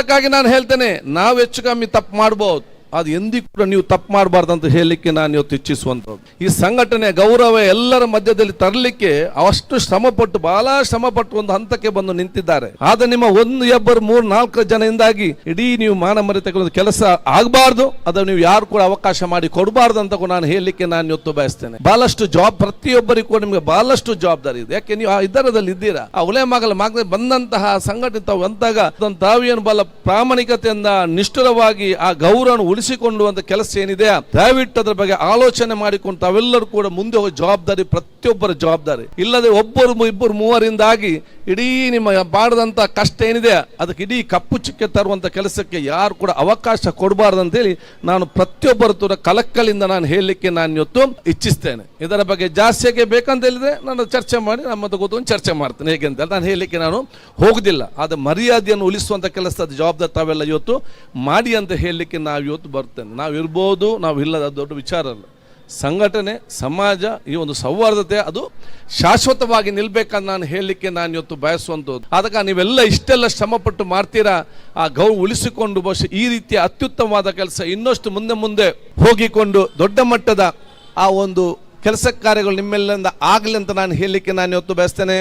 ಅದಕ್ಕಾಗಿ ನಾನು ಹೇಳ್ತೇನೆ, ನಾವು ಹೆಚ್ಚು ಕಮ್ಮಿ ತಪ್ಪು ಮಾಡ್ಬೋದು, ಅದು ಎಂದಿಗೂ ಕೂಡ ನೀವು ತಪ್ಪು ಮಾಡಬಾರ್ದು ಅಂತ ಹೇಳಲಿಕ್ಕೆ ನಾನು ಇವತ್ತು ಇಚ್ಛಿಸುವಂಥದ್ದು. ಈ ಸಂಘಟನೆ ಗೌರವ ಎಲ್ಲರ ಮಧ್ಯದಲ್ಲಿ ತರಲಿಕ್ಕೆ ಅಷ್ಟು ಶ್ರಮಪಟ್ಟು, ಬಹಳ ಶ್ರಮಪಟ್ಟು ಒಂದು ಹಂತಕ್ಕೆ ಬಂದು ನಿಂತಿದ್ದಾರೆ. ಆದ್ರೆ ನಿಮ್ಮ 1, 2, 3, 4 ಜನದಿಂದಾಗಿ ಇಡೀ ನೀವು ಮಾನಮರ್ಯಾದೆ ತಗೊಳ್ಳೋದು ಕೆಲಸ ಆಗಬಾರ್ದು. ಅದನ್ನು ನೀವು ಯಾರು ಕೂಡ ಅವಕಾಶ ಮಾಡಿ ಕೊಡಬಾರ್ದು ಅಂತ ಕೂಡ ನಾನು ಹೇಳಲಿಕ್ಕೆ ನಾನು ಇವತ್ತು ಬಯಸ್ತೇನೆ. ಬಹಳಷ್ಟು ಪ್ರತಿಯೊಬ್ಬರಿಗೂ ಕೂಡ ನಿಮಗೆ ಬಹಳಷ್ಟು ಜವಾಬ್ದಾರಿ ಇದೆ. ಯಾಕೆ ನೀವು ಆ ಇದರದಲ್ಲಿ ಇದ್ದೀರಾ. ಆ ಉಲೇಮಾಗಳ ಬಂದಂತಹ ಸಂಘಟಿತ ಅಂತಾಗ ತಾವೇನು ಬಹಳ ಪ್ರಾಮಾಣಿಕತೆಯಿಂದ ನಿಷ್ಠುರವಾಗಿ ಆ ಗೌರವ ಉಳಿಸಿಕೊಳ್ಳುವಂತ ಕೆಲಸ ಏನಿದೆ, ದಯವಿಟ್ಟು ಅದರ ಬಗ್ಗೆ ಆಲೋಚನೆ ಮಾಡಿಕೊಂಡು ತಾವೆಲ್ಲರೂ ಕೂಡ ಮುಂದೆ ಹೋಗೋ ಜವಾಬ್ದಾರಿ ಪ್ರತಿಯೊಬ್ಬರ ಜವಾಬ್ದಾರಿ. ಇಲ್ಲದೆ ಒಬ್ಬರು 2, 3ರಿಂದಾಗಿ ಇಡೀ ನಿಮ್ಮ ಮಾಡಿದಂತ ಕಷ್ಟ ಏನಿದೆ ಅದಕ್ಕೆ ಇಡೀ ಕಪ್ಪು ಚಿಕ್ಕೆ ತರುವಂತ ಕೆಲಸಕ್ಕೆ ಯಾರು ಕೂಡ ಅವಕಾಶ ಕೊಡಬಾರ್ದು ಅಂತೇಳಿ ನಾನು ಪ್ರತಿಯೊಬ್ಬರ ಕಲಕ್ಕಲಿಂದ ನಾನು ಹೇಳಲಿಕ್ಕೆ ನಾನು ಇವತ್ತು ಇಚ್ಛಿಸ್ತೇನೆ. ಇದರ ಬಗ್ಗೆ ಜಾಸ್ತಿಯಾಗಿ ಬೇಕಂತ ಹೇಳಿದ್ರೆ ನಾನು ಚರ್ಚೆ ಮಾಡಿ ನಮ್ಮದು ಕೂತ್ಕೊಂಡು ಚರ್ಚೆ ಮಾಡ್ತೇನೆ. ಹೇಗೆ ಅಂತ ನಾನು ಹೇಳಲಿಕ್ಕೆ ನಾನು ಹೋಗುದಿಲ್ಲ. ಆದ್ರೆ ಮರ್ಯಾದೆಯನ್ನು ಉಳಿಸುವಂತ ಕೆಲಸದ ಜವಾಬ್ದಾರಿ ತಾವೆಲ್ಲ ಇವತ್ತು ಮಾಡಿ ಅಂತ ಹೇಳಲಿಕ್ಕೆ ನಾವು ಇವತ್ತು ಬರ್ತೇನೆ. ನಾವು ಇರ್ಬೋದು, ನಾವು ಇಲ್ಲದ ದೊಡ್ಡ ವಿಚಾರ ಅಲ್ಲ. ಸಂಘಟನೆ, ಸಮಾಜ, ಈ ಒಂದು ಸೌಹಾರ್ದತೆ ಅದು ಶಾಶ್ವತವಾಗಿ ನಿಲ್ಬೇಕಂತ ನಾನು ಹೇಳಲಿಕ್ಕೆ ನಾನು ಇವತ್ತು ಬಯಸುವಂಥದ್ದು. ಅದಕ್ಕೆ ನೀವೆಲ್ಲ ಇಷ್ಟೆಲ್ಲ ಶ್ರಮಪಟ್ಟು ಮಾಡ್ತೀರಾ, ಆ ಗೌರವ ಉಳಿಸಿಕೊಂಡು ಬಹುಶಃ ಈ ರೀತಿಯ ಅತ್ಯುತ್ತಮವಾದ ಕೆಲಸ ಇನ್ನಷ್ಟು ಮುಂದೆ ಹೋಗಿಕೊಂಡು ದೊಡ್ಡ ಮಟ್ಟದ ಆ ಒಂದು ಕೆಲಸ ಕಾರ್ಯಗಳು ನಿಮ್ಮೆಲ್ಲಿಂದ ಆಗಲಿ ಅಂತ ನಾನು ಹೇಳಲಿಕ್ಕೆ ನಾನು ಇವತ್ತು ಬಯಸ್ತೇನೆ.